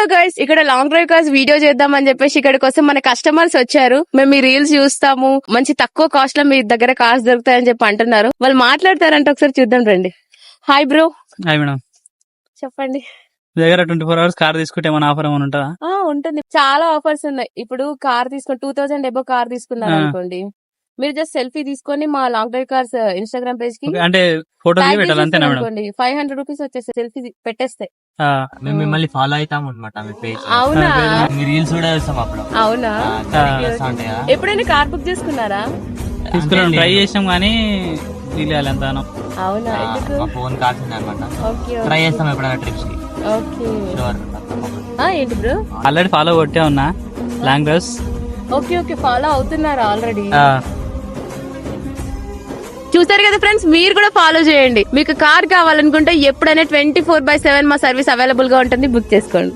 Hello guys, ఇక్కడ long drive cars video చేద్దామని చెప్పేసి ఇక్కడ కోసం మన కస్టమర్స్ వచ్చారు. మేము మీ రీల్స్ చూస్తాము, మంచి తక్కువ కాస్ట్ లో మీ దగ్గర కార్స్ దొరుకుతాయని చెప్పి అంటున్నారు. వాళ్ళు మాట్లాడతారంటే ఒకసారి చూద్దాం రండి. Hi bro. హాయ్ మేడం, చెప్పండి. దగ్గర 24 hours కార్ తీసుకుంటే ఏమైనా ఆఫర్ ఏమైనా ఉంటుందా? ఉంటుంది, చాలా ఆఫర్స్ ఉన్నాయి. ఇప్పుడు కార్ తీసుకొని 2000 ఎబో కార్ తీసుకున్నారు అనుకోండి, మీరు జస్ట్ సెల్ఫీ తీసుకొని మా long drive cars Instagram page కి అంటే ఫోటో పెట్టాలి అంతేనా మేడం? అనుకోండి, 500 రూపీస్ వచ్చేసి సెల్ఫీ పెట్టేస్తే మేము మిమ్మల్ని ఫాలో అవుతాం అనమాట మీ పేజ్. అవునా? మీ రీల్స్ కూడా చూస్తాం అప్పుడు. అవునా? ఉంటాయి కదా. ఎప్పుడైనా కార్ బుక్ చేసుకున్నారా? తీసుకున్నాం, ట్రై చేసాం కానీ తీయాలి అంత. అవునా? మా ఫోన్ కాల్సింది అనమాట. ఓకే, ట్రై చేస్తాం ఎప్పుడైనా ట్రిప్స్ కి. ఓకే. షూర్. ఏంటి బ్రో? ఆల్రెడీ ఫాలో కొట్టే ఉన్నా long drives. Okay okay, follow అవుతున్నారా ఆల్రెడీ? చూసారు కదా ఫ్రెండ్స్, మీరు కూడా ఫాలో చేయండి. మీకు కార్ కావాలనుకుంటే ఎప్పుడైనా 24/7 మా సర్వీస్ అవైలబుల్ గా ఉంటుంది, బుక్ చేసుకోండి.